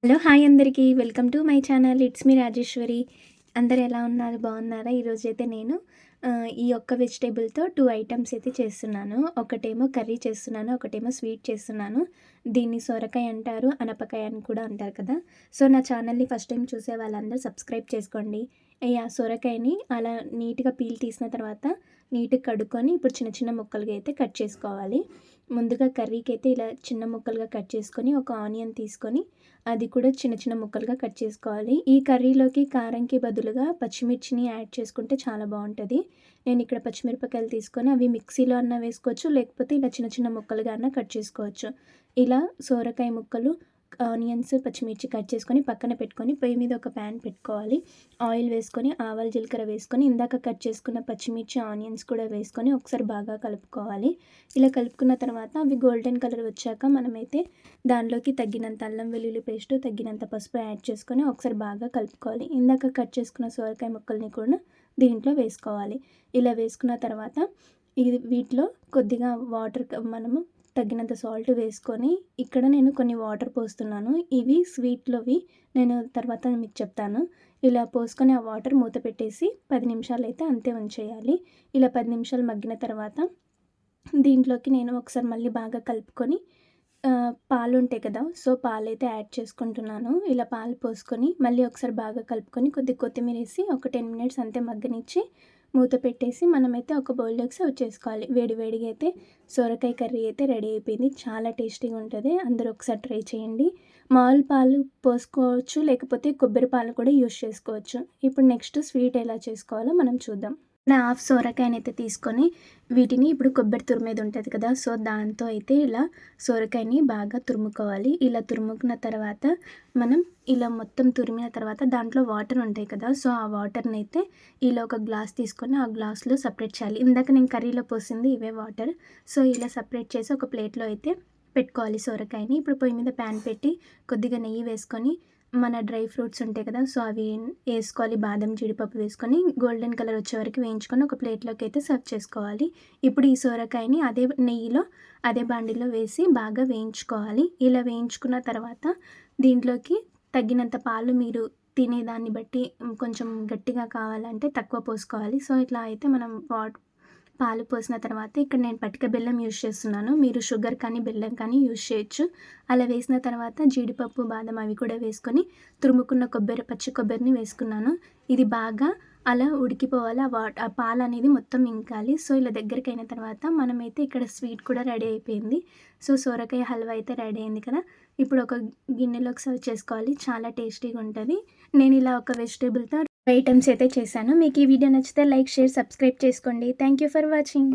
Hello! Hi అందరికీ. Welcome to my channel. It's me Rajeshwari. అందరూ ఎలా ఉన్నారు? బాగున్నారా? ఈరోజైతే నేను ఈ ఒక్క వెజిటబుల్‌తో 2 ఐటెమ్స్ అయితే చేస్తున్నాను. ఒకటేమో కర్రీ చేస్తున్నాను. ఒకటేమో స్వీట్ చేస్తున్నాను. దీన్ని సొరకాయ అంటారు. అనపకాయ అని కూడా అంటారు కదా! సో, నా ఛానల్‌ని ఫస్ట్ టైం చూసే వాళ్ళందరూ సబ్స్క్రైబ్ చేసుకోండి. ఆ సొరకాయని అలా నీట్‌గా పీల్ తీసిన తర్వాత నీట్‌గా కడుక్కొని ఇప్పుడు చిన్న చిన్న ముక్కలుగా అయితే కట్ చేసుకోవాలి. ముందుగా కర్రీకైతే ఇలా చిన్న ముక్కలుగా కట్ చేసుకొని ఒక ఆనియన్ తీసుకొని అది కూడా చిన్న చిన్న ముక్కలుగా కట్ చేసుకోవాలి. ఈ కర్రీలోకి కారంకి బదులుగా పచ్చిమిర్చిని యాడ్ చేసుకుంటే చాలా బావుంటది. నేను ఇక్కడ పచ్చిమిరపకాయలు తీసుకొని అవి మిక్సీలో అన్నా వేసుకోవచ్చు, లేకపోతే ఇలా చిన్న చిన్న ముక్కలుగా అన్నా కట్ చేసుకోవచ్చు. ఇలా సోరకాయ ముక్కలు, ఆనియన్స్, పచ్చిమిర్చి కట్ చేసుకొని పక్కన పెట్టుకొని పొయ్యి మీద ఒక ప్యాన్ పెట్టుకోవాలి. ఆయిల్ వేసుకొని ఆవాలు, జీలకర్ర వేసుకొని ఇందాక కట్ చేసుకున్న పచ్చిమిర్చి, ఆనియన్స్ కూడా వేసుకొని ఒకసారి బాగా కలుపుకోవాలి. ఇలా కలుపుకున్న తర్వాత అవి గోల్డెన్ కలర్ వచ్చాక మనమైతే దానిలోకి తగ్గినంత అల్లం వెల్లుల్లి పేస్టు, తగ్గినంత పసుపు యాడ్ చేసుకొని ఒకసారి బాగా కలుపుకోవాలి. ఇందాక కట్ చేసుకున్న సొరకాయ ముక్కల్ని కూడా దీంట్లో వేసుకోవాలి. ఇలా వేసుకున్న తర్వాత వీటిలో కొద్దిగా వాటర్ మనము తగినంత సాల్ట్ వేసుకొని ఇక్కడ నేను కొన్ని వాటర్ పోస్తున్నాను. ఇవి స్వీట్‌లోవి. నేను తర్వాత మీకు చెప్తాను. ఇలా పోసుకొని ఆ వాటర్ మూత పెట్టేసి 10 నిమిషాలైతే అంతే ఉంచేయాలి. ఇలా 10 నిమిషాలు మగ్గిన తర్వాత దీంట్లోకి నేను ఒకసారి మళ్ళీ బాగా కలుపుకొని పాలుంటాయి కదా! సో, పాలైతే యాడ్ చేసుకుంటున్నాను. ఇలా పాలు పోసుకొని మళ్ళీ ఒకసారి బాగా కలుపుకొని కొద్దిగా కొత్తిమీరేసి ఒక 10 మినిట్స్ అంతే మగ్గనిచ్చి మూత పెట్టేసి మనమైతే ఒక బౌల్‌లోకి సర్వ్ చేసుకోవాలి. వేడి వేడిగా అయితే సొరకాయ కర్రీ అయితే రెడీ అయిపోయింది. చాలా టేస్టీగా ఉంటది. అందరూ ఒకసారి ట్రై చేయండి. మామూలు పాలు పోసుకోవచ్చు, లేకపోతే కొబ్బరి పాలు కూడా యూజ్ చేసుకోవచ్చు. ఇప్పుడు నెక్స్ట్ స్వీట్ ఎలా చేసుకోవాలో మనం చూద్దాం. ఇలా హాఫ్ సొరకాయనైతే తీసుకొని వీటిని ఇప్పుడు కొబ్బరి తురిమేది ఉంటది కదా! సో, దాంతో అయితే ఇలా సొరకాయని బాగా తురుముకోవాలి. ఇలా తురుముకున్న తర్వాత మనం ఇలా మొత్తం తురిమిన తర్వాత దాంట్లో వాటర్ ఉంటాయి కదా! సో, ఆ వాటర్‌నైతే ఇలా ఒక గ్లాస్ తీసుకొని ఆ గ్లాస్‌లో సపరేట్ చేయాలి. ఇందాక నేను కర్రీలో పోసింది ఇవే వాటర్. సో, ఇలా సపరేట్ చేసి ఒక ప్లేట్‌లో అయితే పెట్టుకోవాలి సొరకాయని. ఇప్పుడు పొయ్యి మీద ప్యాన్ పెట్టి కొద్దిగా నెయ్యి వేసుకొని మన డ్రై ఫ్రూట్స్ ఉంటాయి కదా! సో, అవి ఏసుకోవాలి. బాదం, జీడిపప్పు వేసుకొని గోల్డెన్ కలర్ వచ్చే వరకు వేయించుకొని ఒక ప్లేట్‌లోకి అయితే సర్వ్ చేసుకోవాలి. ఇప్పుడు ఈ సొరకాయని అదే నెయ్యిలో అదే బాండీలో వేసి బాగా వేయించుకోవాలి. ఇలా వేయించుకున్న తర్వాత దీంట్లోకి తగినంత పాలు మీరు తినేదాన్ని బట్టి కొంచెం గట్టిగా కావాలంటే తక్కువ పోసుకోవాలి. సో, ఇట్లా అయితే మనం పాలు పోసిన తర్వాత ఇక్కడ నేను పటిక బెల్లం యూజ్ చేస్తున్నాను. మీరు షుగర్ కానీ, బెల్లం కానీ యూజ్ చేయొచ్చు. అలా వేసిన తర్వాత జీడిపప్పు, బాదం అవి కూడా వేసుకొని తురుముకున్న పచ్చి కొబ్బరిని వేసుకున్నాను. ఇది బాగా అలా ఉడికిపోవాలి. ఆ పాలనేది మొత్తం ఇంకాలి. సో, ఇలా దగ్గరికయిన తర్వాత మనమైతే ఇక్కడ స్వీట్ కూడా రెడీ అయిపోయింది. సో, సొరకాయ హల్వా అయితే రెడీ అయింది కదా! ఇప్పుడు ఒక గిన్నెలోకి సర్వ్ చేసుకోవాలి. చాలా టేస్టీగా ఉంటది. నేను ఇలా ఒక వెజిటబుల్‌తో ఐటెమ్స్ అయితే చేశాను. మీకు ఈ వీడియో నచ్చితే లైక్, షేర్, సబ్స్క్రైబ్ చేసుకోండి. Thank you for watching.